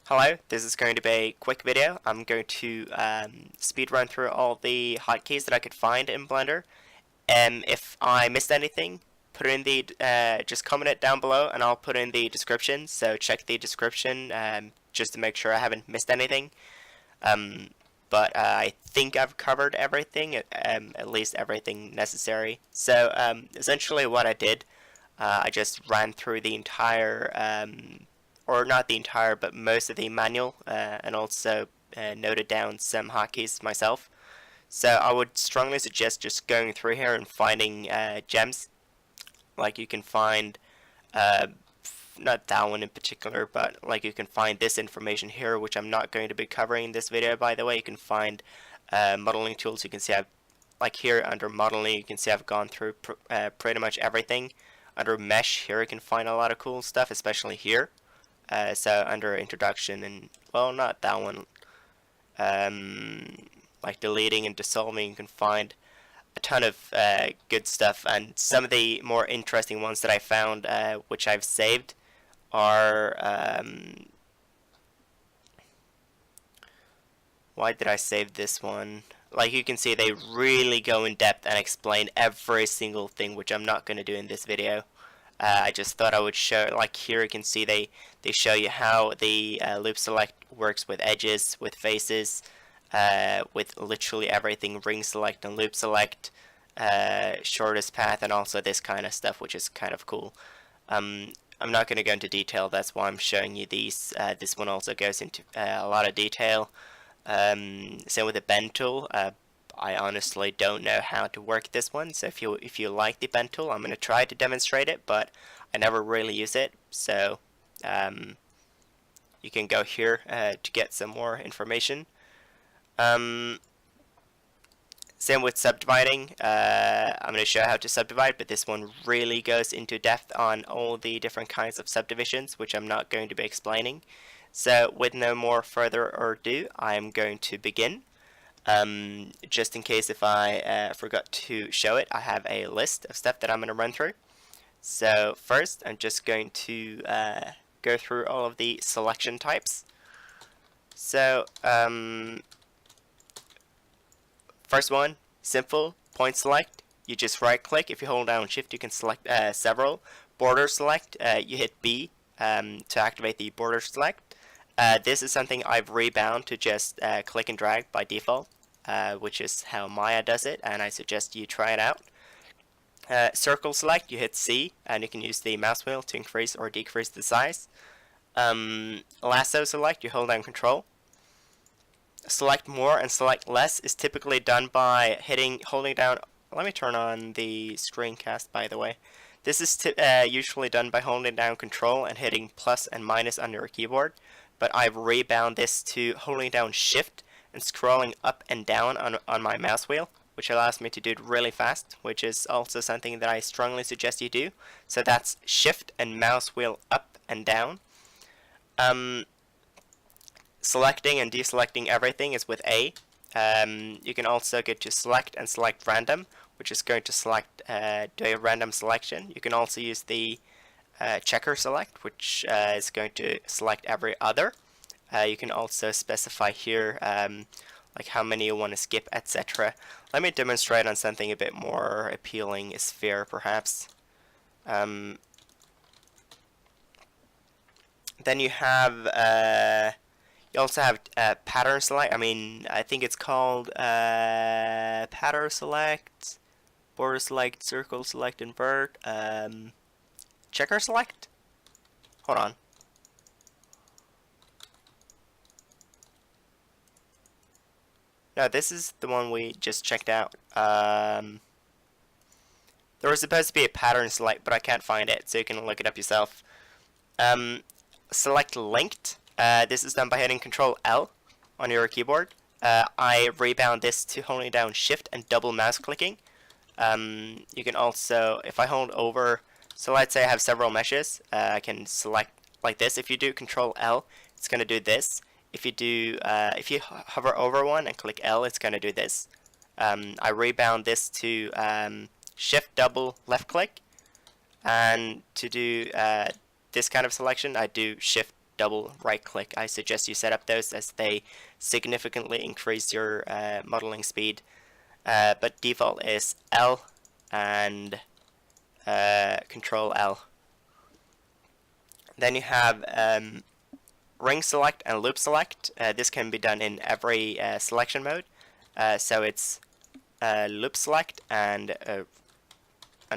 Hello, this is going to be a quick video. I'm going to speed run through all the hotkeys that I could find in Blender. If I missed anything, put it in the just comment it down below, and I'll put in the description. So check the description just to make sure I haven't missed anything. But I think I've covered everything, at least everything necessary. So essentially, what I did, I just ran through the entire. Or not the entire, but most of the manual, and also noted down some hotkeys myself. So I would strongly suggest just going through here and finding gems. Like you can find, not that one in particular, but like you can find this information here, which I'm not going to be covering in this video, by the way. You can find modeling tools. You can see I've, like here under modeling, you can see I've gone through pretty much everything. Under mesh here, you can find a lot of cool stuff, especially here. So under introduction, and well, not that one, like deleting and dissolving, you can find a ton of good stuff. And some of the more interesting ones that I found, which I've saved, are why did I save this one? Like you can see, they really go in depth and explain every single thing, which I'm not going to do in this video. I just thought I would show, like here you can see they show you how the loop select works with edges, with faces, with literally everything, ring select and loop select, shortest path, and also this kind of stuff, which is kind of cool. I'm not going to go into detail, that's why I'm showing you these. This one also goes into a lot of detail. Same with the bend tool. I honestly don't know how to work this one, so if you like the bend tool, I'm going to try to demonstrate it, but I never really use it. So you can go here to get some more information. Same with subdividing. I'm going to show how to subdivide, but this one really goes into depth on all the different kinds of subdivisions, which I'm not going to be explaining. So with no more further ado, I'm going to begin. Just in case if I forgot to show it, I have a list of stuff that I'm going to run through. So first, I'm just going to go through all of the selection types. So first one, simple point select. You just right click. If you hold down shift, you can select several. Border select, you hit B to activate the border select. This is something I've rebound to just click and drag by default, which is how Maya does it, and I suggest you try it out. Circle select, you hit C, and you can use the mouse wheel to increase or decrease the size. Lasso select, you hold down Ctrl. Select more and select less is typically done by holding down. Let me turn on the screencast, by the way. This is usually done by holding down Ctrl and hitting plus and minus on your keyboard, but I've rebound this to holding down Shift and scrolling up and down on my mouse wheel, which allows me to do it really fast, which is also something that I strongly suggest you do. So that's Shift and mouse wheel up and down. Selecting and deselecting everything is with A. You can also get to select and select random, which is going to select do a random selection. You can also use the checker select, which is going to select every other. You can also specify here like how many you want to skip, etc. Let me demonstrate on something a bit more appealing, a sphere perhaps. Then you have you also have pattern select. I think it's called pattern select, border select, circle select, invert, checker select. Hold on. No, this is the one we just checked out. There was supposed to be a pattern select, but I can't find it, so you can look it up yourself. Select linked. This is done by hitting Ctrl L on your keyboard. I rebound this to holding down Shift and double mouse clicking. You can also, if I hold over, so let's say I have several meshes, I can select like this. If you do Ctrl L, it's going to do this. If you hover over one and click L, it's going to do this. I rebound this to Shift double left click, and to do this kind of selection, I do Shift double right click. I suggest you set up those as they significantly increase your modeling speed. But default is L and Control L. Then you have ring select and loop select. This can be done in every selection mode. So it's loop select and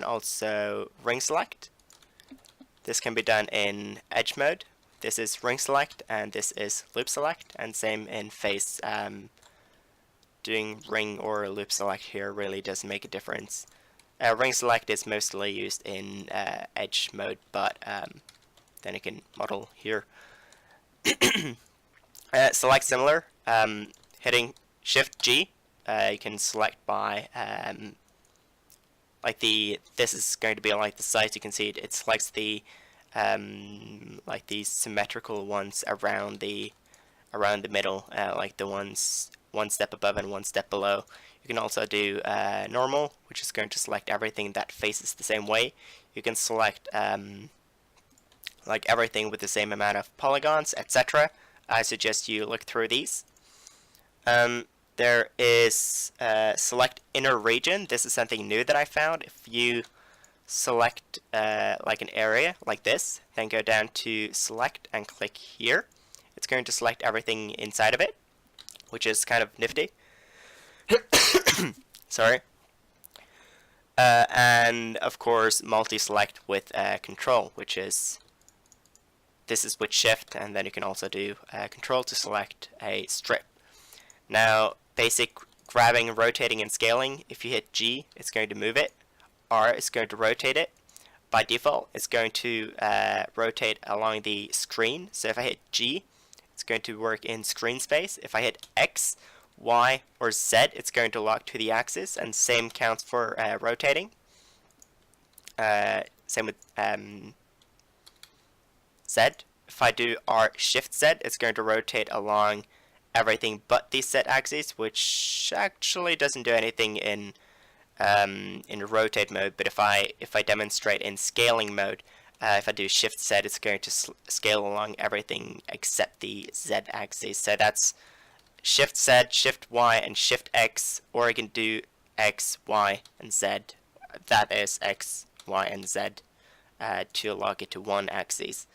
also ring select. This can be done in edge mode. This is ring select and this is loop select, and same in face. Doing ring or loop select here really doesn't make a difference. Ring select is mostly used in edge mode, but then you can model here. Select similar, hitting Shift G, you can select by this is going to be like the size. You can see it selects the like these symmetrical ones around the middle, like the ones one step above and one step below. You can also do normal, which is going to select everything that faces the same way. You can select like everything with the same amount of polygons, etc. I suggest you look through these. There is select inner region. This is something new that I found. If you select like an area like this, then go down to select and click here, it's going to select everything inside of it, which is kind of nifty. Sorry. And of course multi-select with Control, which is this is with Shift, and then you can also do Control to select a strip. Now basic grabbing, rotating, and scaling. If you hit G, it's going to move it. R is going to rotate it. By default, it's going to rotate along the screen. So if I hit G, it's going to work in screen space. If I hit X, Y, or Z, it's going to lock to the axis, and same counts for rotating. Same with Z. If I do R Shift Z, it's going to rotate along everything but the Z axis, which actually doesn't do anything in rotate mode. But if I demonstrate in scaling mode, if I do Shift Z, it's going to scale along everything except the Z axis. So that's Shift Z, Shift Y, and Shift X, or I can do X, Y, and Z. That is X, Y, and Z to lock it to one axis.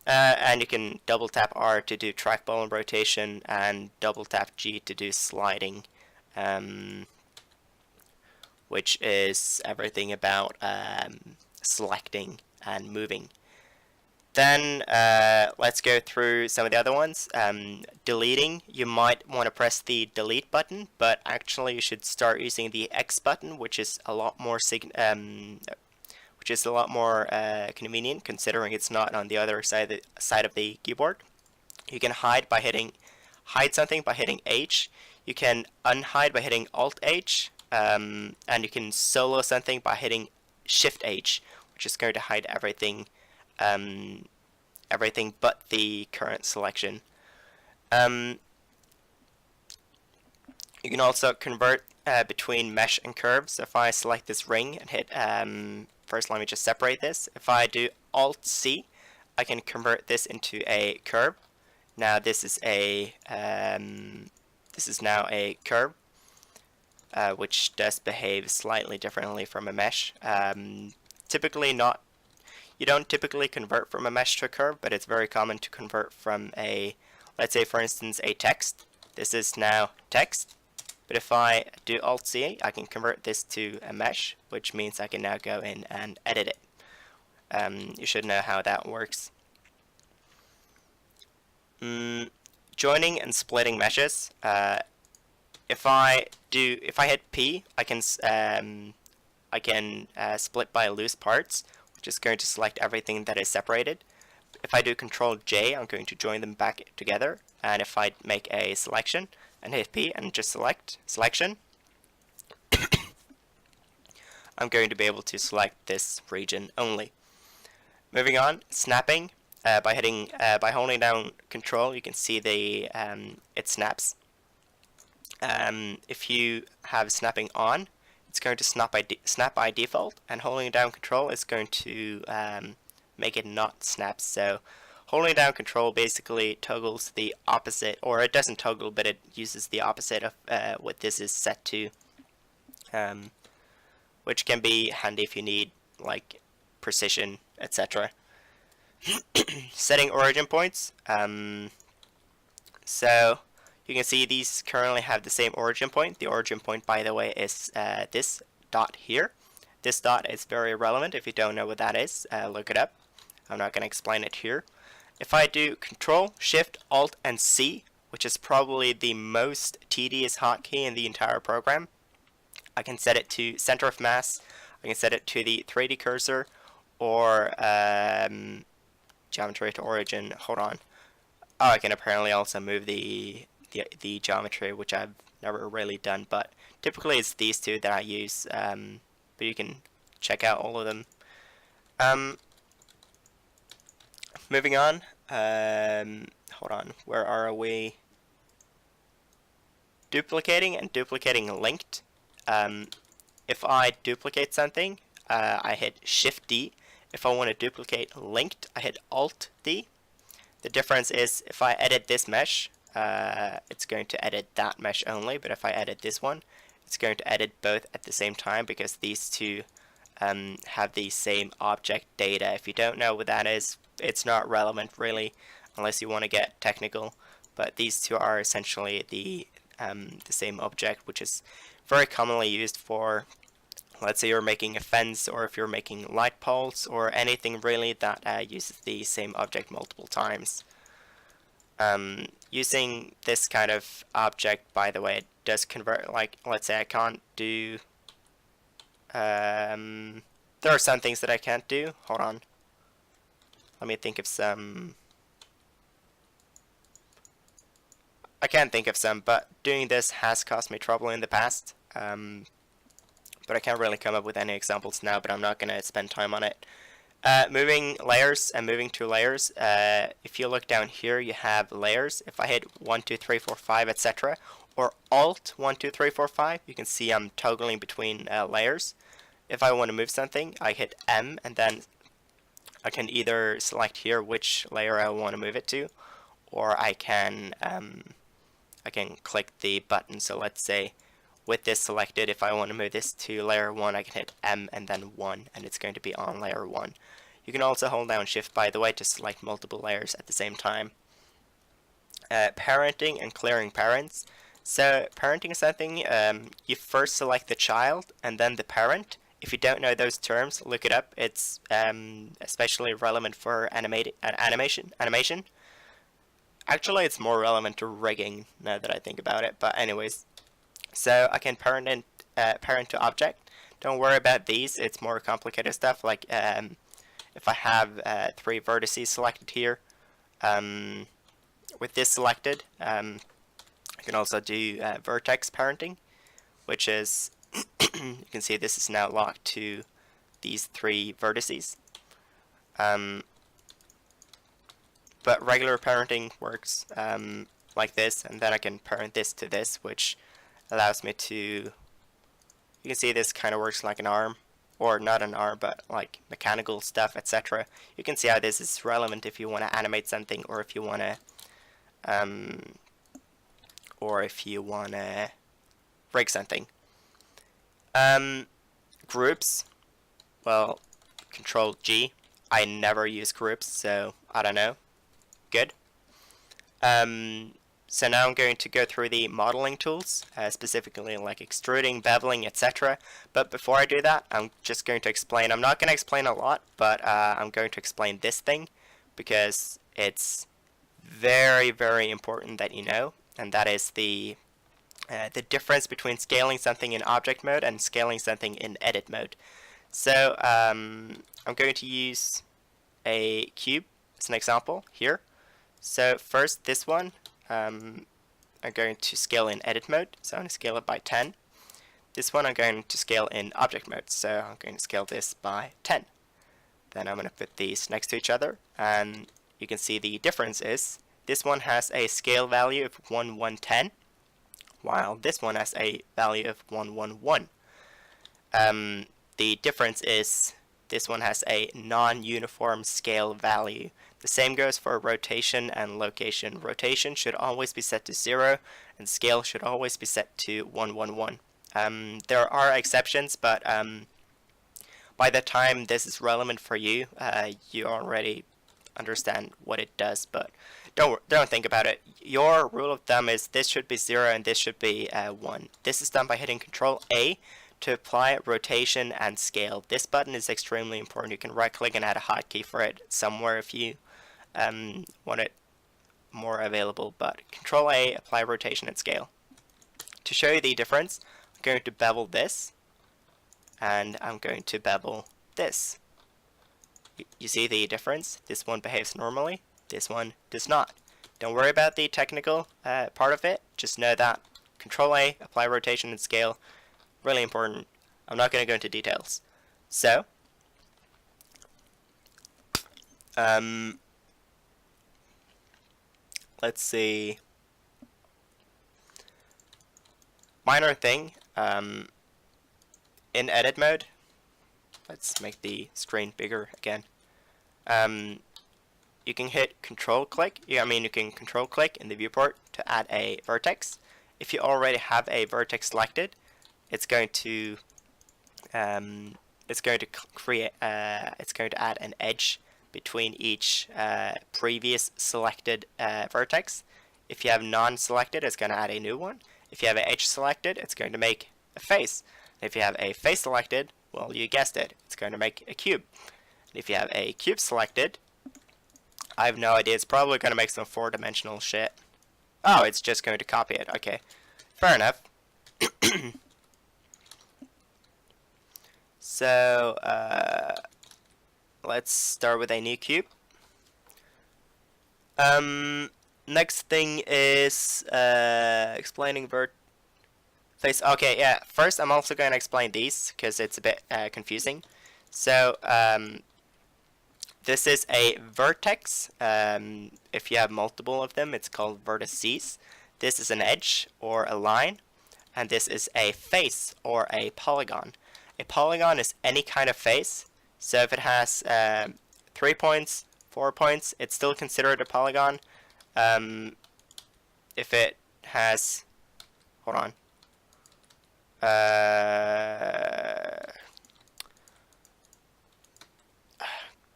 And you can double tap R to do trackball and rotation, and double tap G to do sliding, which is everything about selecting and moving. Then let's go through some of the other ones. Deleting, you might want to press the delete button, but actually you should start using the X button, which is a lot more convenient, considering it's not on the other side of the keyboard. You can hide something by hitting H. You can unhide by hitting Alt H, and you can solo something by hitting Shift H, which is going to hide everything but the current selection. You can also convert between mesh and curve. So if I select this ring and hit first, let me just separate this. If I do Alt C, I can convert this into a curve. Now this is now a curve, which does behave slightly differently from a mesh. You don't typically convert from a mesh to a curve, but it's very common to convert from let's say for instance a text. This is now text. But if I do Alt C, I can convert this to a mesh, which means I can now go in and edit it. You should know how that works. Joining and splitting meshes. If I hit P, I can split by loose parts, which is going to select everything that is separated. If I do Ctrl J, I'm going to join them back together. And if I make a selection and hit P and just select selection, I'm going to be able to select this region only. Moving on, snapping. By holding down Control, you can see it snaps. If you have snapping on, it's going to snap by default, and holding down Control is going to make it not snap. So Holding down Control basically toggles the opposite, or it doesn't toggle, but it uses the opposite of what this is set to, which can be handy if you need like precision, etc. Setting origin points. So you can see these currently have the same origin point. The origin point, by the way, is this dot here. This dot is very relevant. If you don't know what that is, look it up. I'm not going to explain it here. If I do Control, Shift, Alt, and C, which is probably the most tedious hotkey in the entire program, I can set it to center of mass. I can set it to the 3D cursor, or geometry to origin. Hold on. Oh, I can apparently also move the geometry, which I've never really done, but typically it's these two that I use, but you can check out all of them. Moving on, hold on, where are we? Duplicating and duplicating linked. If I duplicate something, I hit Shift D. If I want to duplicate linked, I hit Alt D. The difference is if I edit this mesh, it's going to edit that mesh only, but if I edit this one, it's going to edit both at the same time, because these two have the same object data. If you don't know what that is, it's not relevant really, unless you want to get technical, but these two are essentially the same object, which is very commonly used for, let's say you're making a fence, or if you're making light poles, or anything really that uses the same object multiple times. Using this kind of object, by the way, it does convert, like, let's say I can't do, there are some things that I can't do. Hold on. Let me think of some. I can't think of some, but doing this has caused me trouble in the past. But I can't really come up with any examples now, but I'm not going to spend time on it. Moving layers and moving to layers. If you look down here, you have layers. If I hit 1, 2, 3, 4, 5, etc., or Alt 1, 2, 3, 4, 5, you can see I'm toggling between layers. If I want to move something, I hit M, and then I can either select here which layer I want to move it to, or I can click the button. So let's say with this selected, if I want to move this to layer 1, I can hit M and then 1, and it's going to be on layer 1. You can also hold down Shift, by the way, to select multiple layers at the same time. Parenting and clearing parents. So parenting is something, you first select the child and then the parent. If you don't know those terms, look it up. It's especially relevant for animation. Actually, it's more relevant to rigging now that I think about it. But anyways, so I can parent to object. Don't worry about these. It's more complicated stuff. Like if I have 3 vertices selected here, with this selected, I can also do vertex parenting, which is you can see this is now locked to these 3 vertices. But regular parenting works like this, and then I can parent this to this, which allows me to, you can see this kind of works like an arm, or not an arm, but like mechanical stuff, etc. You can see how this is relevant if you want to animate something, or if you want to rig something. Groups, well, Ctrl G. I never use groups, so I don't know. Good. So now I'm going to go through the modeling tools, specifically like extruding, beveling, etc. But before I do that, I'm just going to explain. I'm not going to explain a lot, but I'm going to explain this thing, because it's very, very important that you know, and that is the difference between scaling something in object mode and scaling something in edit mode. So I'm going to use a cube as an example here. So first, this one, I'm going to scale in edit mode, so I'm going to scale it by 10. This one I'm going to scale in object mode, so I'm going to scale this by 10. Then I'm going to put these next to each other, and you can see the difference is this one has a scale value of 1:110, while this one has a value of 1:1:1. The difference is this one has a non-uniform scale value. The same goes for rotation and location. Rotation should always be set to 0, and scale should always be set to 111. There are exceptions, but by the time this is relevant for you, you already understand what it does, but don't think about it. Your rule of thumb is this should be 0 and this should be 1. This is done by hitting Ctrl A to apply rotation and scale. This button is extremely important. You can right click and add a hotkey for it somewhere if you want it more available, but Ctrl A, apply rotation and scale. To show you the difference, I'm going to bevel this and I'm going to bevel this. You see the difference? This one behaves normally, this one does not. Don't worry about the technical part of it, just know that Ctrl A, apply rotation and scale, really important. I'm not going to go into details. So, let's see. Minor thing, in edit mode, let's make the screen bigger again. You can hit Control click. You can Control click in the viewport to add a vertex. If you already have a vertex selected, it's going to create it's going to add an edge between each previous selected vertex. If you have none selected, it's going to add a new one. If you have an edge selected, it's going to make a face. If you have a face selected, well, you guessed it, it's going to make a cube. And if you have a cube selected, I have no idea, it's probably going to make some 4-dimensional shit. Oh, it's just going to copy it. Okay, fair enough. So, let's start with a new cube. Next thing is explaining face. Okay, yeah. First, I'm also going to explain these because it's a bit confusing. So, this is a vertex. If you have multiple of them, it's called vertices. This is an edge or a line, and this is a face or a polygon. A polygon is any kind of face. So if it has 3 points, 4 points, it's still considered a polygon. If it has, hold on,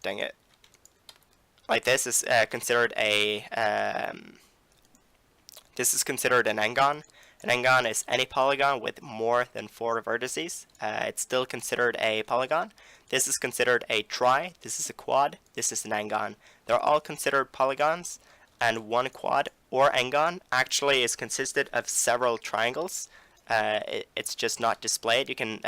dang it, like this is considered a this is considered an n-gon. An n-gon is any polygon with more than 4 vertices. It's still considered a polygon. This is considered a tri, this is a quad, this is an n-gon. They're all considered polygons, and one quad or n-gon actually is consisted of several triangles. It's just not displayed. You can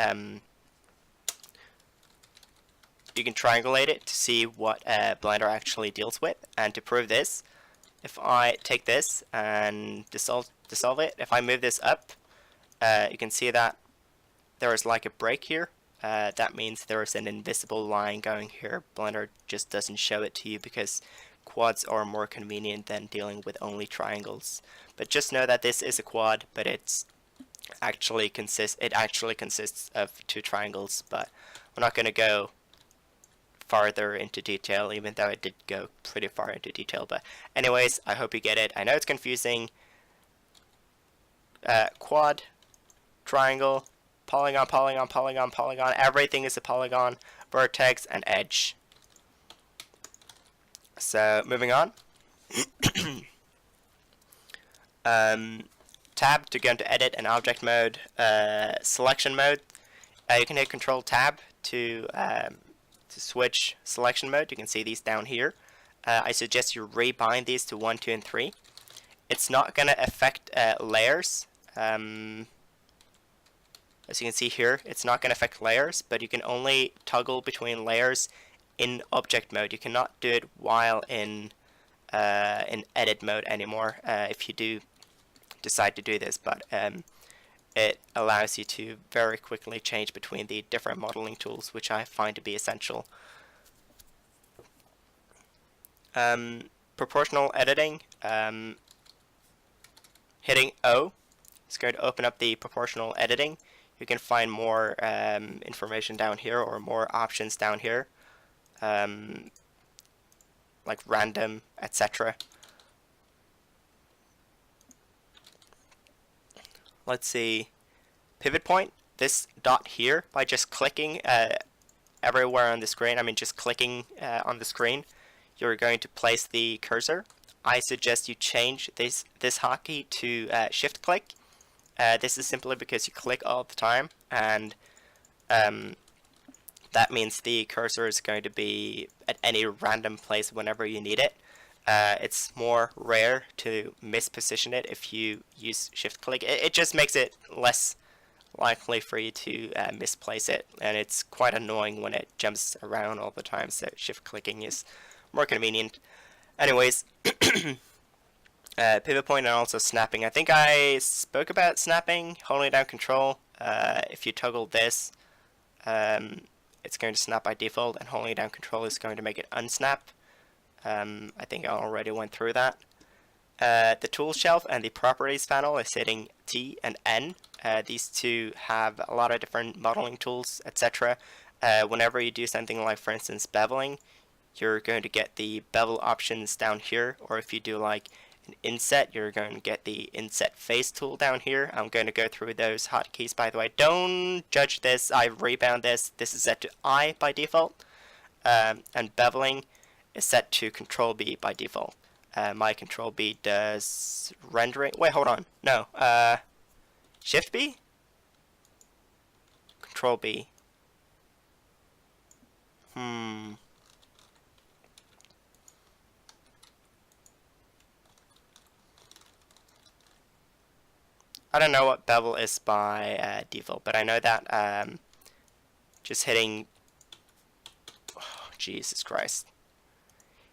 triangulate it to see what Blender actually deals with. And to prove this, if I take this and dissolve it, if I move this up, you can see that there is like a break here. That means there is an invisible line going here. Blender just doesn't show it to you because quads are more convenient than dealing with only triangles. But just know that this is a quad, but it actually consists of 2 triangles. But we're not going to go farther into detail, even though I did go pretty far into detail. But anyways, I hope you get it. I know it's confusing. Quad, triangle, polygon, polygon, polygon, polygon. Everything is a polygon, vertex, and edge. So moving on. Tab to go into edit and object mode. Selection mode. You can hit Control Tab to switch selection mode. You can see these down here. I suggest you rebind these to 1, 2, and 3. It's not going to affect layers. As you can see here, it's not going to affect layers, but you can only toggle between layers in object mode. You cannot do it while in edit mode anymore if you do decide to do this, but it allows you to very quickly change between the different modeling tools, which I find to be essential. Proportional editing, hitting O is going to open up the proportional editing. You can find more information down here or more options down here. like random, etc. Let's see, pivot point, this dot here, by just clicking everywhere on the screen, I mean just clicking on the screen, you're going to place the cursor. I suggest you change this hotkey to shift click. This is simply because you click all the time, and that means the cursor is going to be at any random place whenever you need it. It's more rare to misposition it if you use shift click. It just makes it less likely for you to misplace it, and it's quite annoying when it jumps around all the time, so shift clicking is more convenient. Anyways, pivot point and also snapping. I think I spoke about snapping, holding down Ctrl. If you toggle this, it's going to snap by default, and holding down Ctrl is going to make it unsnap. I think I already went through that. The tool shelf and the properties panel is hitting T and N. These two have a lot of different modeling tools, etc. Whenever you do something like, for instance, beveling, you're going to get the bevel options down here, or if you do like an inset, you're going to get the inset face tool down here. I'm going to go through those hotkeys, by the way. Don't judge this, I've rebound this. This is set to I by default, and beveling is set to Ctrl B by default. My Ctrl B does rendering. Wait, hold on. No. Shift B? Control B. I don't know what bevel is by default, but I know that just hitting. Oh, Jesus Christ.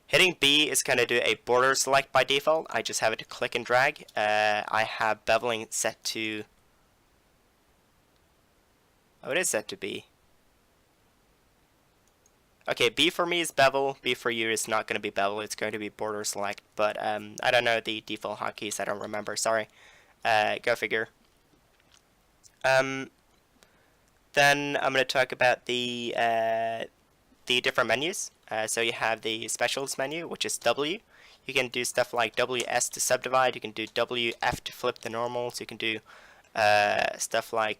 Hitting B is going to do a border select by default. I just have it to click and drag. I have beveling set to. Oh, it is set to B. Okay, B for me is bevel. B for you is not going to be bevel. It's going to be border select. But I don't know the default hotkeys. I don't remember. Sorry. Go figure. Then I'm going to talk about the different menus. So you have the specials menu, which is W. You can do stuff like WS to subdivide. You can do WF to flip the normals. You can do stuff like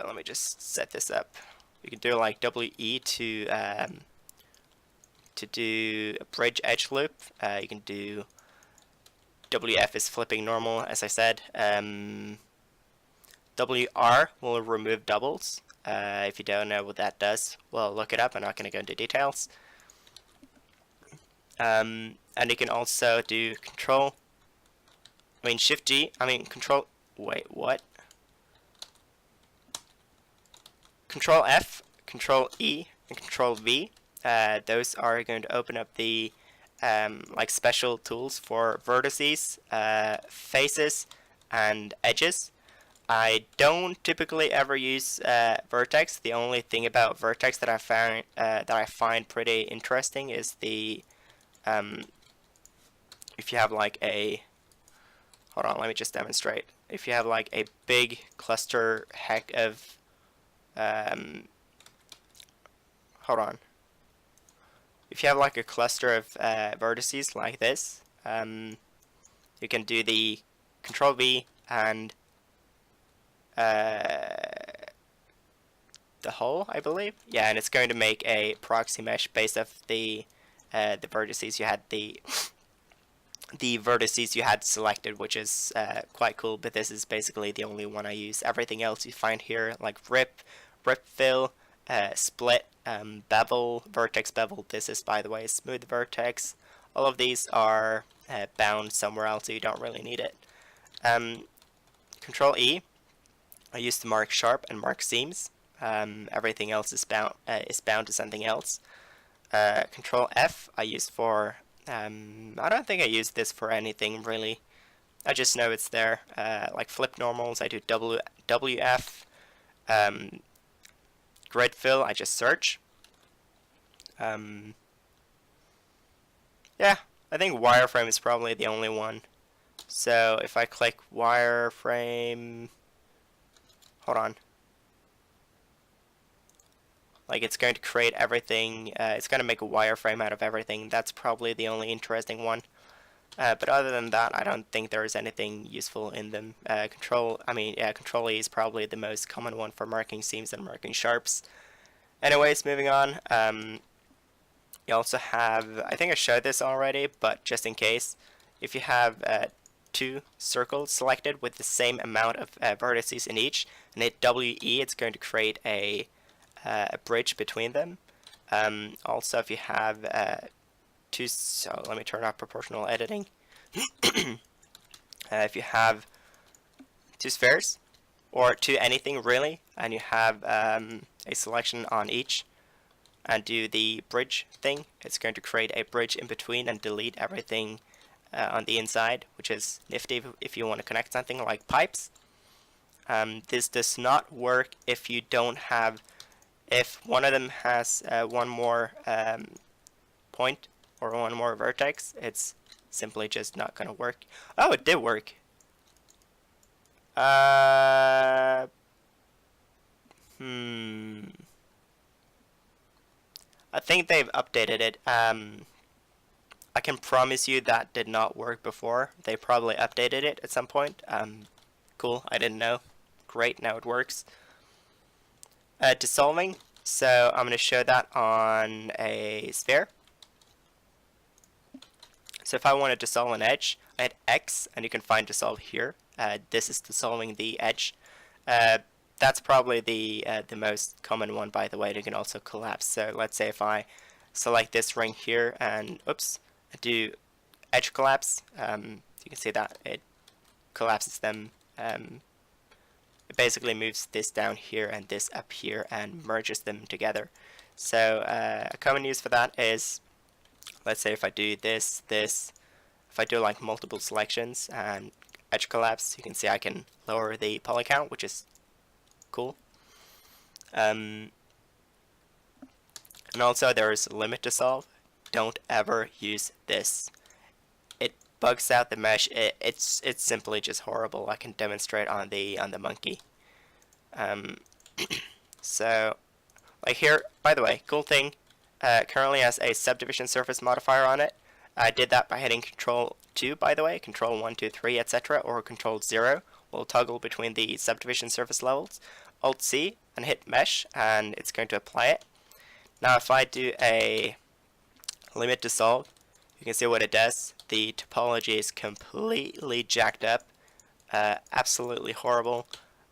let me just set this up. You can do like WE to do a bridge edge loop. You can do WF is flipping normal, as I said. WR will remove doubles. If you don't know what that does, well, look it up. I'm not going to go into details. And you can also do Shift G. Control. Wait, what? Control F, Control E, and Control V. Those are going to open up the like special tools for vertices, faces, and edges. I don't typically ever use vertex. The only thing about vertex that I find pretty interesting is the if you have like a, hold on, let me just demonstrate. If you have like a big cluster heck of hold on. If you have like a cluster of vertices like this, you can do the Control V and the whole, I believe. Yeah, and it's going to make a proxy mesh based off the vertices you had the vertices you had selected, which is quite cool. But this is basically the only one I use. Everything else you find here, like rip fill, split, bevel, vertex bevel. This is, by the way, smooth vertex. All of these are bound somewhere else, so you don't really need it. Control E, I use to mark sharp and mark seams. Everything else is bound to something else. Control F, I use for. I don't think I use this for anything really. I just know it's there. Like flip normals, I do WF. Grid fill, I just search. Yeah, I think wireframe is probably the only one. So if I click wireframe, hold on. Like it's going to create everything, it's going to make a wireframe out of everything. That's probably the only interesting one. But other than that, I don't think there is anything useful in them. Ctrl E is probably the most common one for marking seams and marking sharps. Anyways, moving on. You also have, I think I showed this already, but just in case, if you have two circles selected with the same amount of vertices in each, and hit WE, it's going to create a bridge between them. Also, if you have so let me turn off proportional editing. If you have two spheres, or two anything really, and you have a selection on each, and do the bridge thing, it's going to create a bridge in between and delete everything on the inside, which is nifty if you want to connect something like pipes. This does not work if you don't have, if one of them has one more point or one more vertex, it's simply just not going to work. Oh, it did work. I think they've updated it. I can promise you that did not work before. They probably updated it at some point. Cool, I didn't know. Great, now it works. Dissolving, so I'm going to show that on a sphere. So if I want to dissolve an edge, I hit X, and you can find dissolve here. This is dissolving the edge. That's probably the most common one, by the way. You can also collapse. So let's say if I select this ring here and do edge collapse, you can see that it collapses them. It basically moves this down here and this up here and merges them together. So a common use for that is, let's say if I do this, if I do like multiple selections and edge collapse, you can see I can lower the poly count, which is cool. And also there is limit dissolve. Don't ever use this. It bugs out the mesh. It's simply just horrible. I can demonstrate on the monkey. So like here, by the way, cool thing, currently has a subdivision surface modifier on it. I did that by hitting Ctrl 2, by the way, Ctrl 1, 2, 3, etc., or Ctrl 0 will toggle between the subdivision surface levels. Alt C and hit mesh, and it's going to apply it. Now if I do a limit dissolve, you can see what it does. The topology is completely jacked up, absolutely horrible.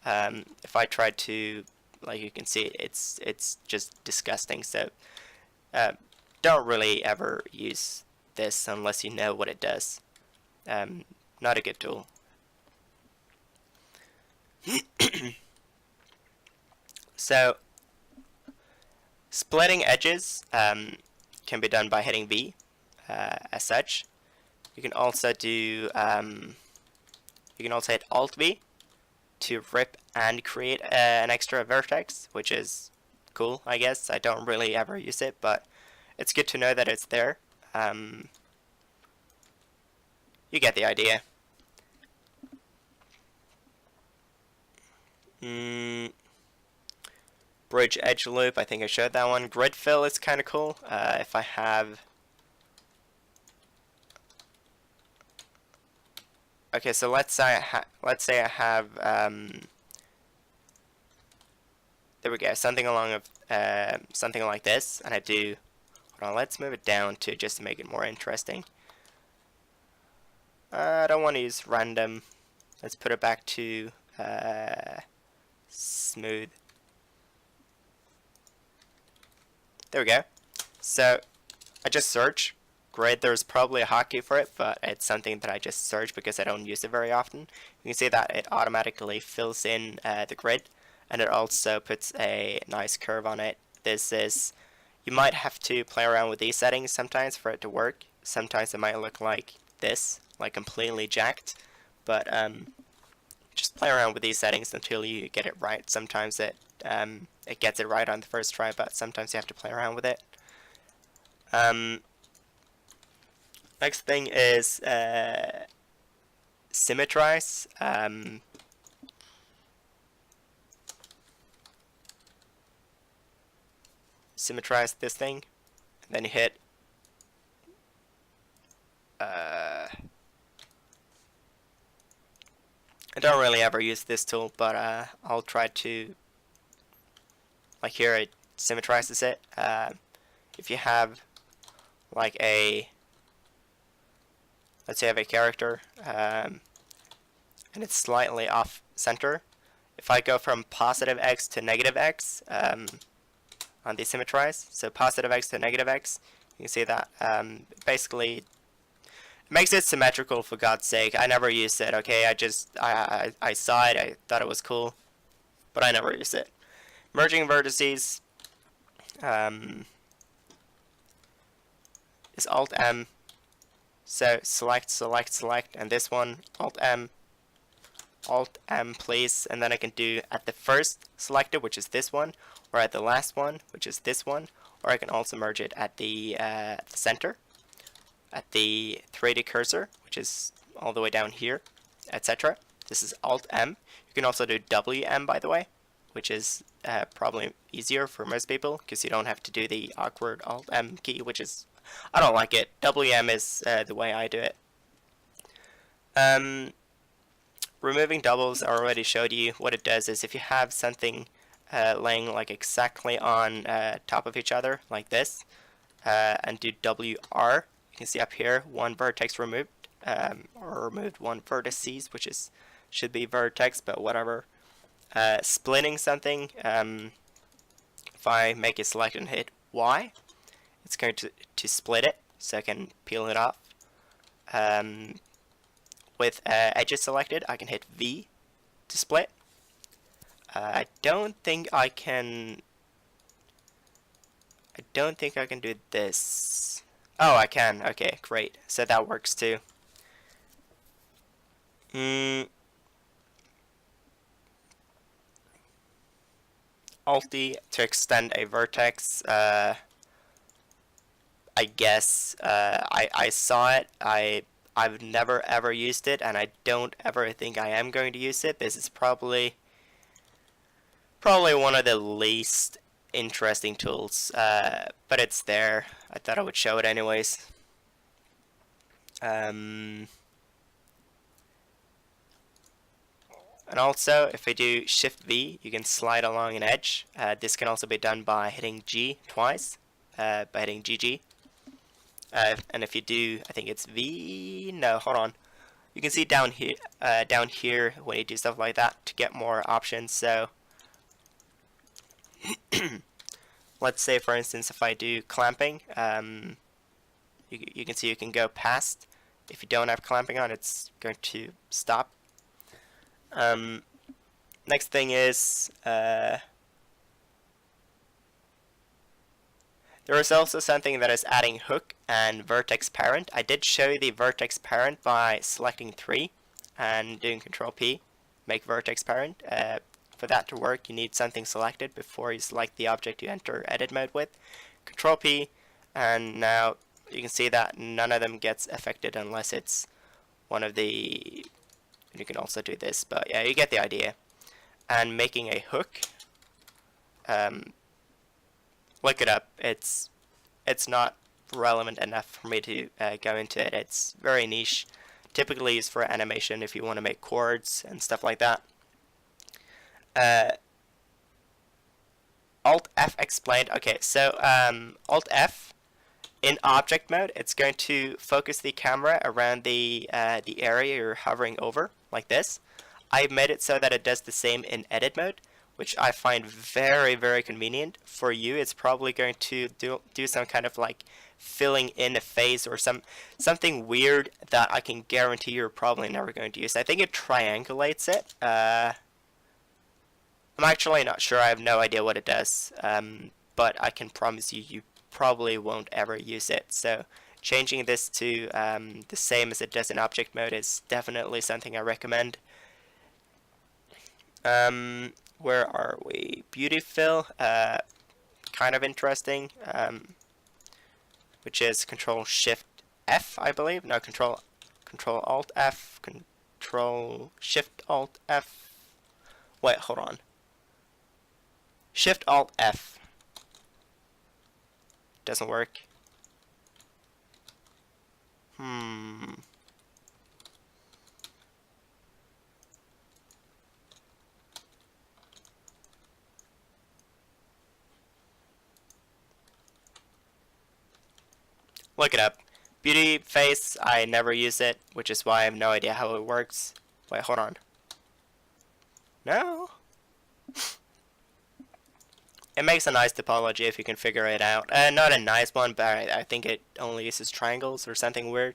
If I try to, like you can see, it's just disgusting. So don't really ever use this unless you know what it does. Not a good tool. So splitting edges can be done by hitting V as such. You can also do hit Alt V to rip and create an extra vertex, which is cool, I guess. I don't really ever use it, but it's good to know that it's there. You get the idea. Bridge edge loop, I think I showed that one. Grid fill is kind of cool. If I have, okay, so let's say I have there we go, something along something like this, and I do. Hold on, let's move it down to just to make it more interesting. I don't want to use random. Let's put it back to smooth. There we go. So I just search. Great, there's probably a hotkey for it, but it's something that I just search because I don't use it very often. You can see that it automatically fills in the grid, and it also puts a nice curve on it. This is, you might have to play around with these settings sometimes for it to work. Sometimes it might look like this, like completely jacked, but just play around with these settings until you get it right. Sometimes it gets it right on the first try, but sometimes you have to play around with it. Next thing is symmetrize. symmetrize this thing, and then you hit I don't really ever use this tool, but I'll try to, like here it symmetrizes it. If you have like let's say I have a character and it's slightly off center, if I go from positive x to negative x on the symmetrize, so positive x to negative x, you can see that basically it makes it symmetrical, for God's sake. I never used it, okay? I saw it, I thought it was cool, but I never used it. Merging vertices is Alt-M. So select, select, select, and this one, Alt-M, Alt-M, please. And then I can do at the first selected, which is this one, or at the last one, which is this one, or I can also merge it at the center, at the 3D cursor, which is all the way down here, etc. This is Alt-M. You can also do WM, by the way, which is probably easier for most people, because you don't have to do the awkward Alt-M key, which is, I don't like it. WM is the way I do it. Removing doubles, I already showed you. What it does is if you have something laying like exactly on top of each other, like this, and do WR, you can see up here, one vertex removed, or removed one vertices, which is should be vertex, but whatever. Splitting something, if I make a select and hit Y, it's going to split it, so I can peel it off. With edges selected, I can hit V to split. I don't think I can do this. Oh, I can. Okay, great. So that works too. Alt-D to extend a vertex. I guess I saw it. I've never ever used it, and I don't ever think I am going to use it. This is probably one of the least interesting tools, but it's there. I thought I would show it anyways. And also, if I do Shift V, you can slide along an edge. This can also be done by hitting G twice, by hitting GG. And if you do, I think it's V. No, hold on. You can see down here when you do stuff like that to get more options. So let's say, for instance, if I do clamping, you can see you can go past. If you don't have clamping on, it's going to stop. Next thing is there is also something that is adding hook and vertex parent. I did show you the vertex parent by selecting 3 and doing Ctrl P, make vertex parent. For that to work, you need something selected before you select the object you enter edit mode with. Ctrl P, and now you can see that none of them gets affected unless it's one of the. You can also do this, but yeah, you get the idea. And making a hook. Look it up. It's not relevant enough for me to go into it. It's very niche. Typically used for animation if you want to make chords and stuff like that. Alt F explained. Okay, so Alt F in object mode, it's going to focus the camera around the area you're hovering over, like this. I've made it so that it does the same in edit mode, which I find very, very convenient. For you, it's probably going to do some kind of like filling in a face or something weird that I can guarantee you're probably never going to use. I think it triangulates it. I'm actually not sure. I have no idea what it does, but I can promise you, you probably won't ever use it. So changing this to the same as it does in object mode is definitely something I recommend. Where are we? Beauty fill, kind of interesting, which is Control Shift F, I believe. No, Control Alt F, Control Shift Alt F. Wait, hold on. Shift Alt F. doesn't work. Look it up. Beauty face, I never use it, which is why I have no idea how it works. Wait, hold on. No? It makes a nice topology if you can figure it out. Not a nice one, but I think it only uses triangles or something weird.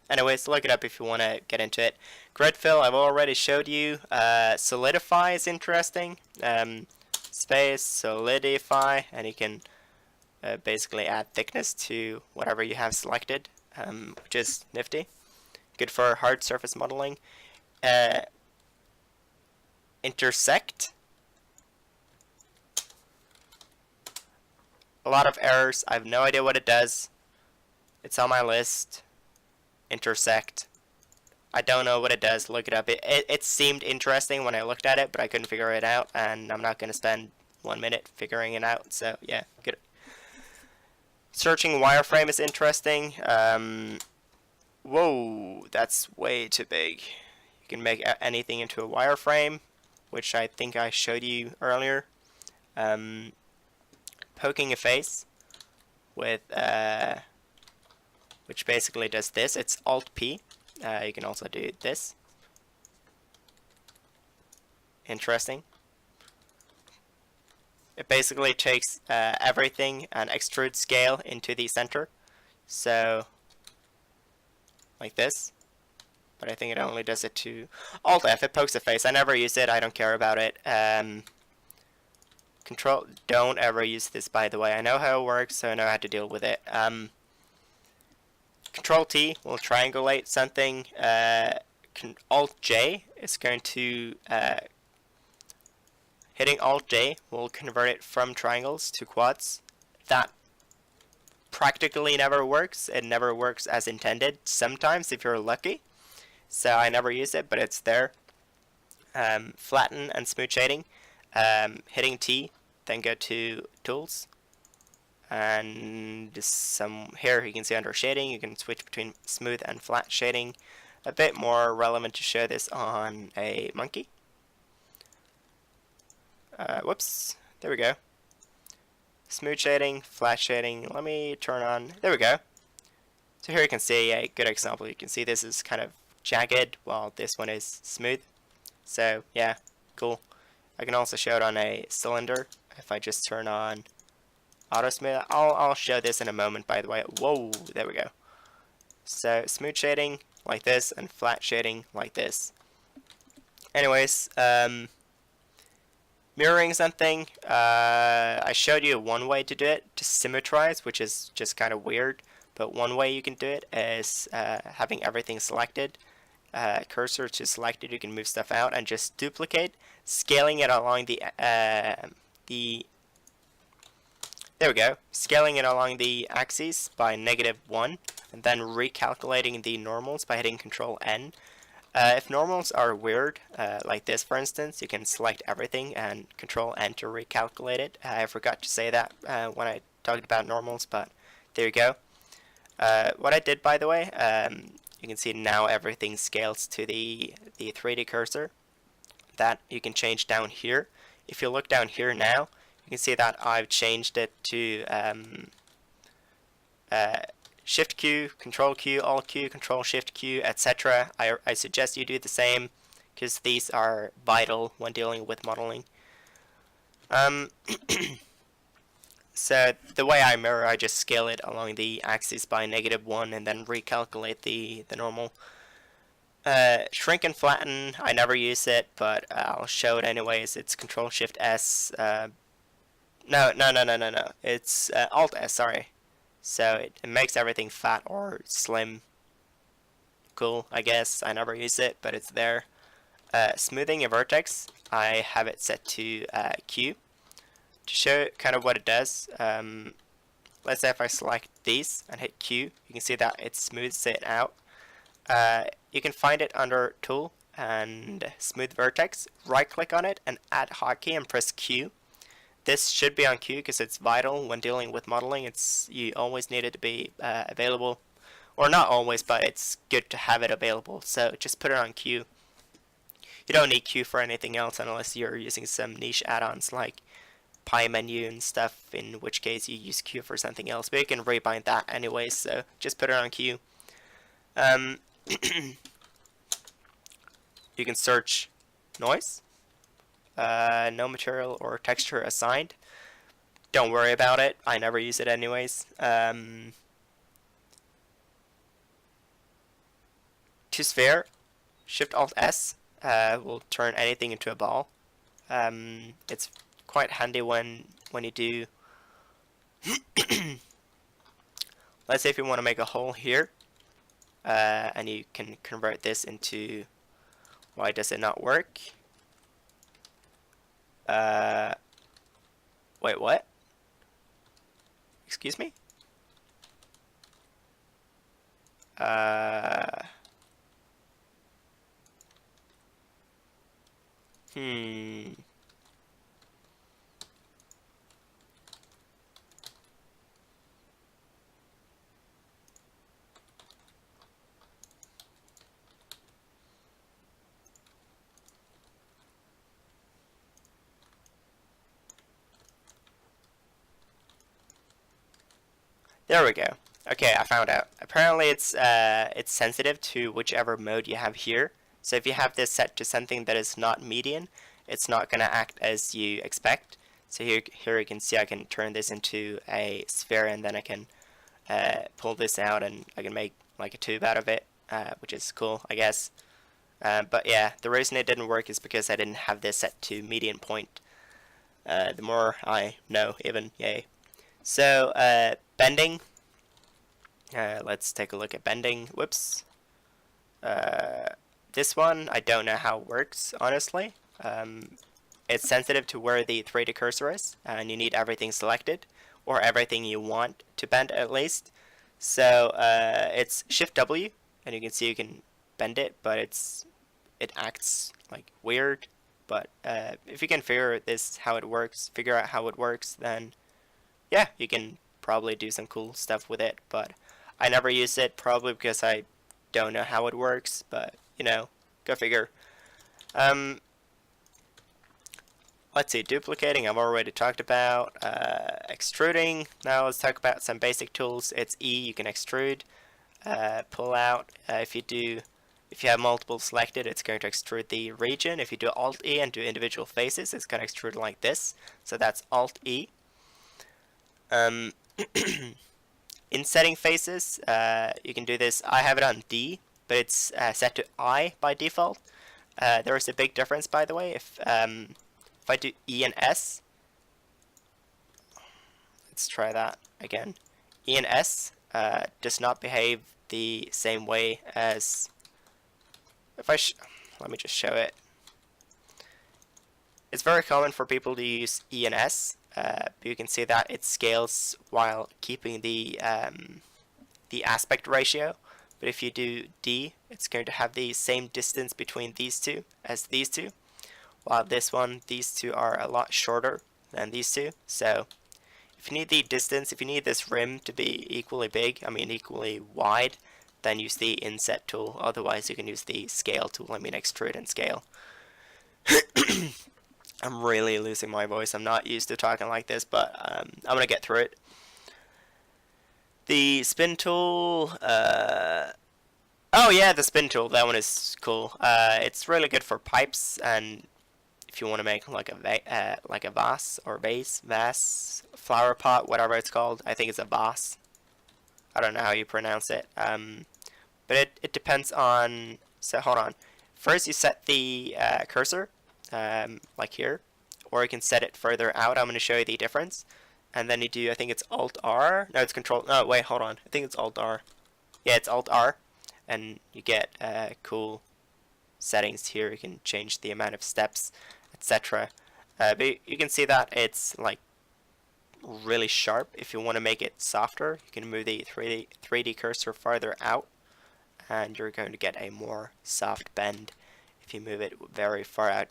Anyways, look it up if you want to get into it. Grid fill, I've already showed you. Solidify is interesting. Space, solidify, and you can basically add thickness to whatever you have selected, which is nifty. Good for hard surface modeling. Intersect. A lot of errors. I have no idea what it does. It's on my list. Intersect. I don't know what it does. Look it up. It seemed interesting when I looked at it, but I couldn't figure it out, and I'm not going to spend 1 minute figuring it out. So yeah, good. Searching wireframe is interesting. Whoa, that's way too big. You can make anything into a wireframe, which I think I showed you earlier. Poking a face with which basically does this. It's Alt P. You can also do this. Interesting. It basically takes everything and extrudes scale into the center. So, like this. But I think it only does it to Alt F. It pokes a face. I never use it. I don't care about it. Control. Don't ever use this, by the way. I know how it works, so I know how to deal with it. Control T will triangulate something. Alt J is going to hitting Alt J will convert it from triangles to quads. That practically never works. It never works as intended. Sometimes, if you're lucky. So I never use it, but it's there. Flatten and smooth shading. Hitting T, then go to Tools. And here you can see under shading, you can switch between smooth and flat shading. A bit more relevant to show this on a monkey. Whoops, there we go. Smooth shading, flat shading. Let me turn on, there we go. So here you can see a good example. You can see this is kind of jagged while this one is smooth. So yeah, cool. I can also show it on a cylinder if I just turn on auto smooth. I'll show this in a moment, by the way. Whoa, there we go. So smooth shading like this and flat shading like this. Anyways, mirroring something. I showed you one way to do it, to symmetrize, which is just kind of weird. But one way you can do it is having everything selected. Cursor to selected, you can move stuff out and just duplicate, scaling it along the there we go, scaling it along the axes by -1, and then recalculating the normals by hitting Ctrl N. If normals are weird, like this for instance, you can select everything and Ctrl N to recalculate it. I forgot to say that when I talked about normals, but there you go. What I did, by the way, you can see now everything scales to the 3D cursor. That you can change down here. If you look down here now, you can see that I've changed it to Shift Q, Control Q, Alt Q, Control Shift Q, etc. I suggest you do the same because these are vital when dealing with modeling. So the way I mirror, I just scale it along the axis by -1 and then recalculate the normal. Shrink and flatten, I never use it, but I'll show it anyways. It's Control Shift S. No. It's Alt S, sorry. So it makes everything fat or slim. Cool, I guess. I never use it, but it's there. Smoothing a vertex, I have it set to Q. To show kind of what it does, let's say if I select these and hit Q, you can see that it smooths it out. You can find it under Tool and Smooth Vertex. Right click on it and add hotkey and press Q. this should be on queue because it's vital when dealing with modeling. You always need it to be available, or not always, but it's good to have it available. So just put it on queue. You don't need queue for anything else unless you're using some niche add-ons like Pi menu and stuff, in which case you use queue for something else. But you can rebind that anyway, so just put it on queue. You can search noise, no material or texture assigned. Don't worry about it. I never use it anyways. To sphere, Shift Alt S will turn anything into a ball. It's quite handy when you do. Let's say if you want to make a hole here, and you can convert this into. Why does it not work? Wait, what? Excuse me? There we go. Okay, I found out. Apparently it's sensitive to whichever mode you have here. So if you have this set to something that is not median, it's not going to act as you expect. So here you can see I can turn this into a sphere, and then I can pull this out and I can make like a tube out of it, which is cool, I guess. But yeah, the reason it didn't work is because I didn't have this set to median point. The more I know, even, yay. So, bending. Let's take a look at bending. Whoops. This one, I don't know how it works, honestly. It's sensitive to where the 3D cursor is, and you need everything selected, or everything you want to bend at least. So, it's Shift W, and you can see you can bend it, but it acts like weird. But if you can figure out how it works, then yeah, you can probably do some cool stuff with it. But I never use it, probably because I don't know how it works, but you know, go figure. Let's see, duplicating I've already talked about. Extruding, now let's talk about some basic tools. It's E, you can extrude, pull out. If you have multiple selected, it's going to extrude the region. If you do Alt E and do individual faces, it's going to extrude like this. So that's Alt E. In setting faces, you can do this. I have it on D, but it's set to I by default. There is a big difference, by the way. If I do E and S, let's try that again. E and S does not behave the same way as if let me just show it. It's very common for people to use E and S. But you can see that it scales while keeping the aspect ratio. But if you do D, it's going to have the same distance between these two as these two. While this one, these two are a lot shorter than these two. So if you need the distance, if you need this rim to be equally big, equally wide, then use the inset tool. Otherwise, you can use the scale tool. Extrude and scale. I'm really losing my voice. I'm not used to talking like this, but I'm going to get through it. The spin tool, oh yeah, the spin tool, that one is cool. It's really good for pipes, and if you want to make like a vase or vase, flower pot, whatever it's called. I think it's a vase. I don't know how you pronounce it. But it depends on, so hold on. First you set the cursor, like here, or you can set it further out. I'm going to show you the difference. And then you do, I think it's Alt R. No, it's Control. No, wait, hold on. I think it's Alt R. Yeah, it's Alt R, and you get cool settings here. You can change the amount of steps, etc. But you can see that it's like really sharp. If you want to make it softer, you can move the 3D cursor farther out, and you're going to get a more soft bend. If you move it very far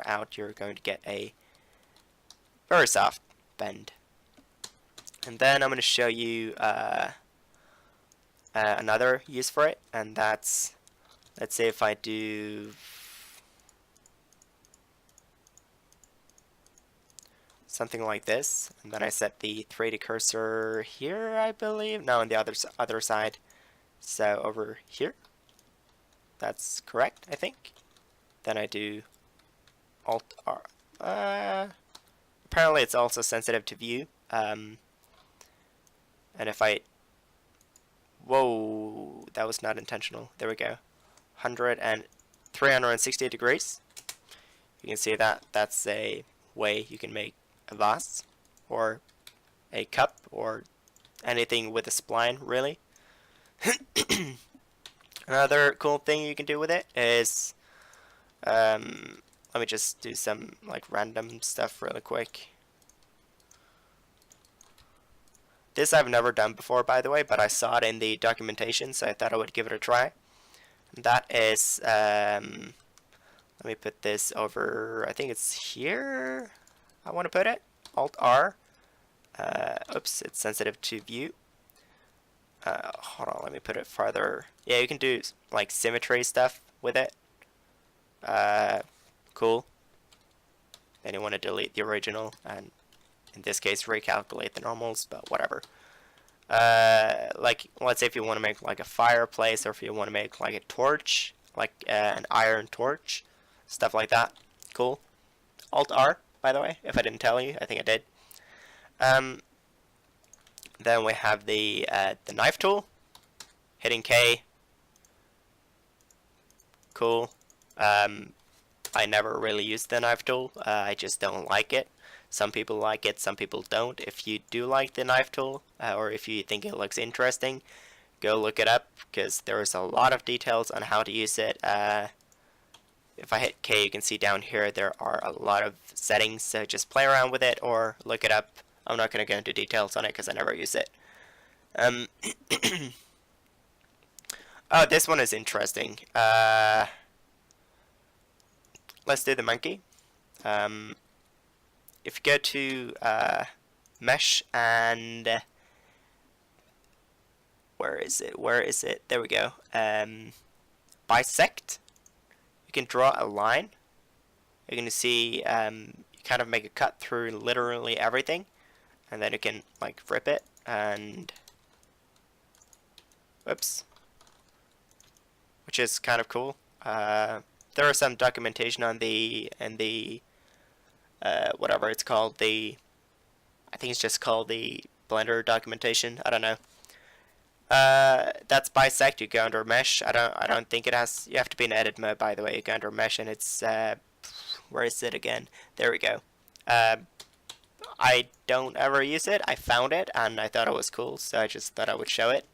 out, you're going to get a very soft bend. And then I'm going to show you another use for it, and that's, let's say if I do something like this, and then I set the 3D cursor here, I believe. No, on the other side. So over here. That's correct, I think. Then I do Alt R. Apparently, it's also sensitive to view. And if I, whoa, that was not intentional. There we go. 360 degrees. You can see that that's a way you can make a vase or a cup or anything with a spline, really. Another cool thing you can do with it is, let me just do some like random stuff really quick. This I've never done before, by the way, but I saw it in the documentation, so I thought I would give it a try. And that is, let me put this over, I think it's here I want to put it. Alt R. Oops, it's sensitive to view. Hold on, let me put it farther. Yeah, you can do like symmetry stuff with it. Cool. Then you want to delete the original, and in this case recalculate the normals, but whatever. Like, let's say if you want to make like a fireplace, or if you want to make like a torch, like an iron torch, stuff like that. Cool. Alt R, by the way, if I didn't tell you, I think I did. Then we have the knife tool, hitting K. Cool. I never really use the knife tool. I just don't like it. Some people like it, some people don't. If you do like the knife tool, or if you think it looks interesting, go look it up, because there's a lot of details on how to use it. If I hit K, you can see down here there are a lot of settings, so just play around with it or look it up. I'm not going to go into details on it because I never use it. Oh, this one is interesting. Let's do the monkey. If you go to mesh and where is it? There we go. Bisect. You can draw a line. You're going to see you kind of make a cut through literally everything, and then you can like rip it and whoops, which is kind of cool. There are some documentation on the whatever it's called, I think it's just called the Blender documentation. I don't know. That's bisect. You go under mesh. I don't think it has. You have to be in edit mode, by the way. You go under mesh, and it's where is it again? There we go. I don't ever use it. I found it and I thought it was cool, so I just thought I would show it.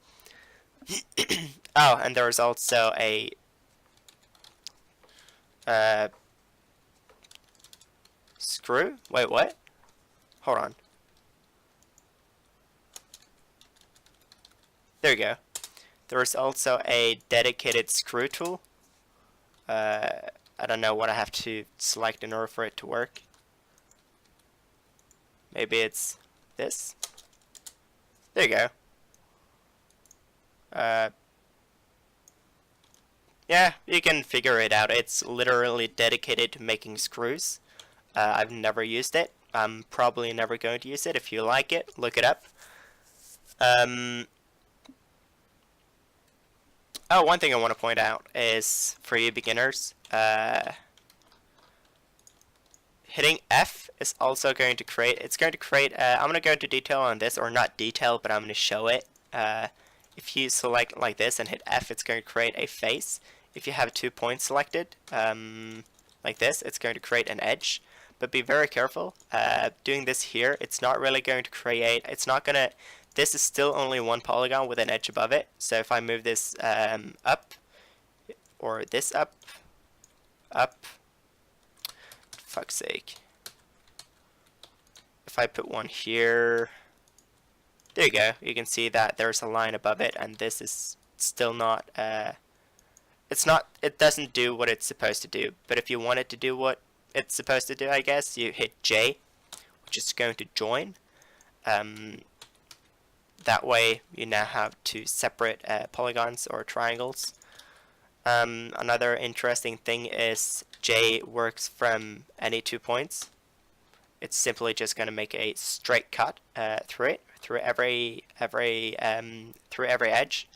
Oh, and there is also a screw. Wait, what? Hold on. There you go. There is also a dedicated screw tool. I don't know what I have to select in order for it to work. Maybe it's this. There you go. Yeah, you can figure it out. It's literally dedicated to making screws. I've never used it. I'm probably never going to use it. If you like it, look it up. Oh, one thing I want to point out is, for you beginners, hitting F is also going to create, I'm going to go into detail on this, or not detail, but I'm going to show it. If you select like this and hit F, it's going to create a face. If you have 2 points selected, like this, it's going to create an edge. But be very careful. Doing this here, it's not really going to create, this is still only one polygon with an edge above it. So if I move this up, or this up, fuck's sake. If I put one here, there you go. You can see that there's a line above it, and this is still not, it doesn't do what it's supposed to do. But if you want it to do what it's supposed to do, I guess, you hit J, which is going to join. That way you now have two separate polygons or triangles. Another interesting thing is J works from any 2 points. It's simply just going to make a straight cut through it, through every edge.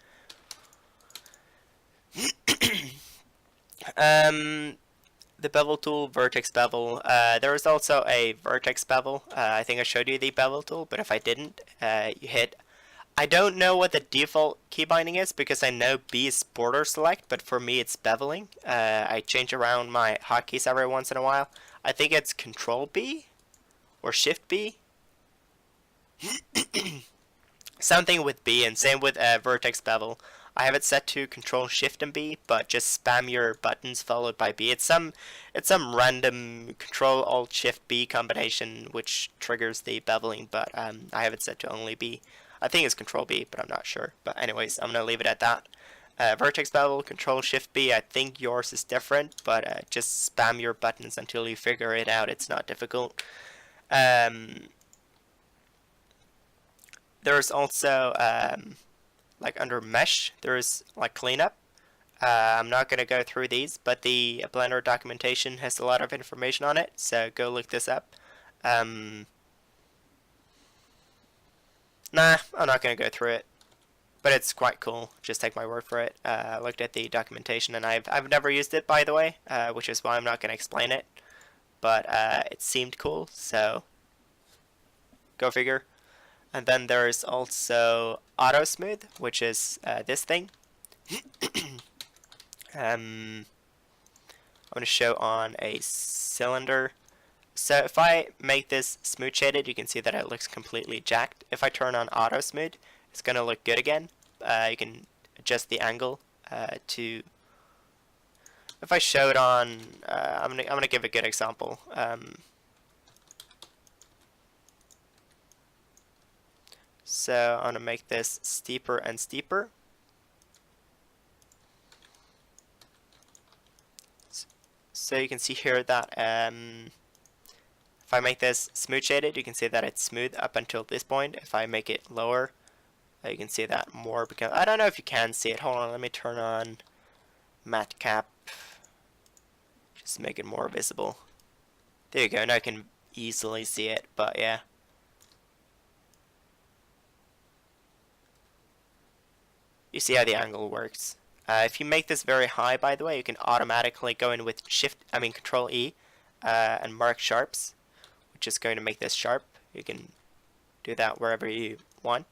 The bevel tool, vertex bevel. There is also a vertex bevel. I think I showed you the bevel tool, but if I didn't, you hit. I don't know what the default key binding is because I know B is border select, but for me it's beveling. I change around my hotkeys every once in a while. I think it's Ctrl B or Shift B. Something with B, and same with vertex bevel. I have it set to Control Shift and B, but just spam your buttons followed by B. It's some random Control Alt Shift B combination which triggers the beveling, but I have it set to only B. I think it's Control B, but I'm not sure. But anyways, I'm gonna leave it at that. Vertex bevel, Control Shift B. I think yours is different, but just spam your buttons until you figure it out. It's not difficult. There's also like under mesh, there's like cleanup. I'm not going to go through these, but the Blender documentation has a lot of information on it, so go look this up. Nah, I'm not going to go through it, but it's quite cool. Just take my word for it. I looked at the documentation, and I've never used it, by the way, which is why I'm not going to explain it. But it seemed cool, so go figure. And then there's also auto smooth, which is this thing. I'm going to show on a cylinder. So if I make this smooth shaded, you can see that it looks completely jacked. If I turn on auto smooth, it's going to look good again. You can adjust the angle to. If I show it on, I'm gonna give a good example. So I'm gonna make this steeper and steeper. So you can see here that if I make this smooth shaded, you can see that it's smooth up until this point. If I make it lower, you can see that more because I don't know if you can see it. Hold on, let me turn on matte cap. Just make it more visible. There you go. Now I can easily see it, but yeah. You see how the angle works. If you make this very high, by the way, you can automatically go in with Control E and mark sharps, which is going to make this sharp. You can do that wherever you want.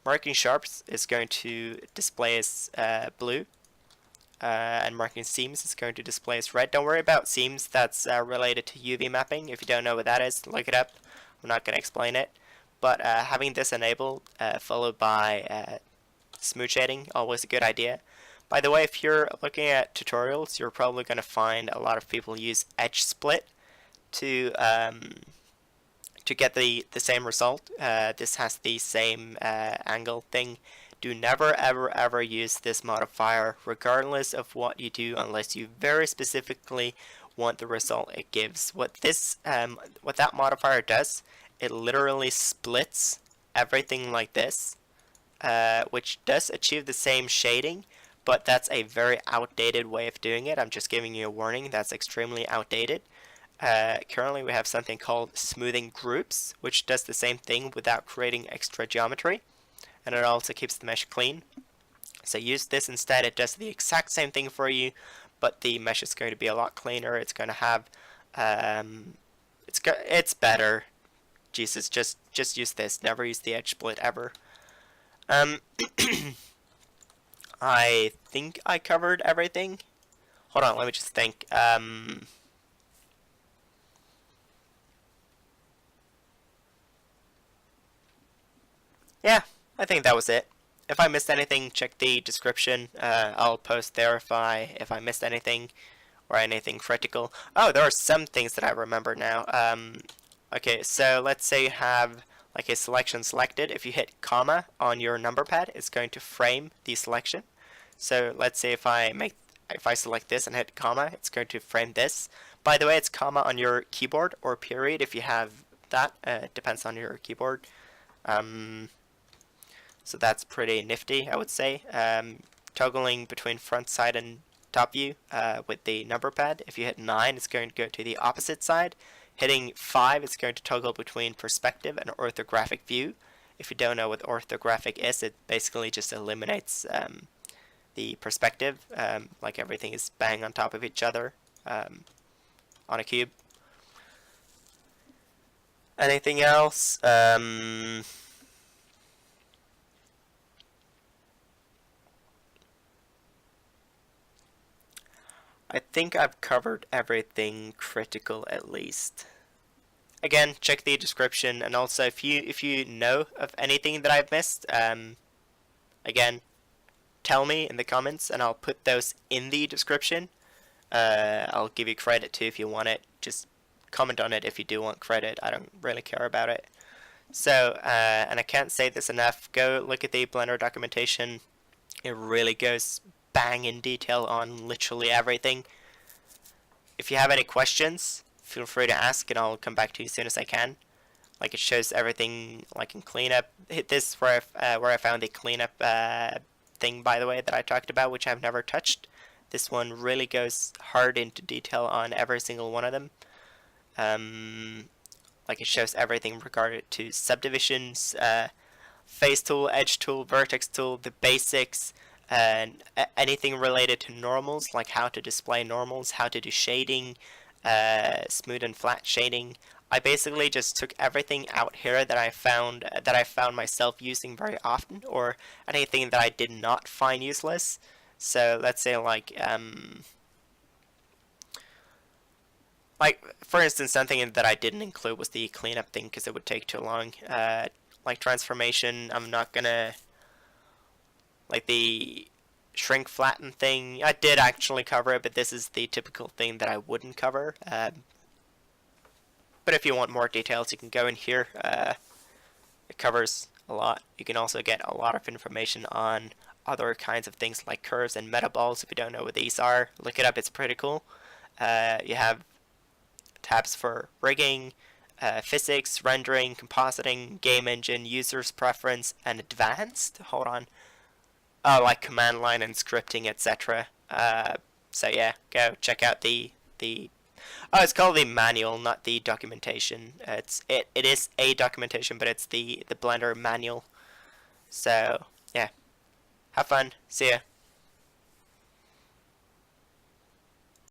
Marking sharps is going to display as blue, and marking seams is going to display as red. Don't worry about seams, that's related to UV mapping. If you don't know what that is, look it up. I'm not going to explain it. But having this enabled, followed by smooth shading, always a good idea. By the way, if you're looking at tutorials, you're probably going to find a lot of people use edge split to get the same result. This has the same angle thing. Do never ever use this modifier regardless of what you do unless you very specifically want the result it gives. What that modifier does, it literally splits everything like this, which does achieve the same shading, but that's a very outdated way of doing it. I'm just giving you a warning, that's extremely outdated. Currently we have something called smoothing groups, which does the same thing without creating extra geometry, and it also keeps the mesh clean. So use this instead. It does the exact same thing for you, but the mesh is going to be a lot cleaner. It's going to have it's better. Jesus, just use this. Never use the edge split ever. I think I covered everything. Hold on, let me just think. Yeah, I think that was it. If I missed anything, check the description. I'll post there if I missed anything or anything critical. Oh, there are some things that I remember now. Okay, so let's say you have like a selection selected. If you hit comma on your number pad, it's going to frame the selection. So let's say if I select this and hit comma, it's going to frame this. By the way, it's comma on your keyboard or period if you have that. It depends on your keyboard. So that's pretty nifty, I would say. Toggling between front, side, and top view with the number pad. If you hit 9, it's going to go to the opposite side. Hitting 5, it's going to toggle between perspective and orthographic view. If you don't know what orthographic is, it basically just eliminates the perspective, like everything is bang on top of each other on a cube. Anything else? I think I've covered everything critical at least. Again, check the description, and also if you know of anything that I've missed, again, tell me in the comments, and I'll put those in the description. I'll give you credit too if you want it. Just comment on it if you do want credit. I don't really care about it. So, and I can't say this enough. Go look at the Blender documentation. It really goes bang in detail on literally everything. If you have any questions, feel free to ask, and I'll come back to you as soon as I can. Like, it shows everything, like in cleanup. Hit this where I found the cleanup thing, by the way, that I talked about, which I've never touched. This one really goes hard into detail on every single one of them. Like, it shows everything regarding to subdivisions, face tool, edge tool, vertex tool, the basics, and anything related to normals, like how to display normals, how to do shading, smooth and flat shading. I basically just took everything out here that I found myself using very often, or anything that I did not find useless. So let's say like for instance, something that I didn't include was the cleanup thing because it would take too long. Like transformation, I'm not gonna, like the shrink flatten thing, I did actually cover it, but this is the typical thing that I wouldn't cover. But if you want more details, you can go in here. It covers a lot. You can also get a lot of information on other kinds of things like curves and metaballs. If you don't know what these are, look it up. It's pretty cool. You have tabs for rigging, physics, rendering, compositing, game engine, user's preference, and advanced. Hold on. Oh, like command line and scripting, etc. So yeah, go check out the oh, it's called the manual, not the documentation. It is a documentation, but it's the Blender manual. So yeah, have fun. See ya.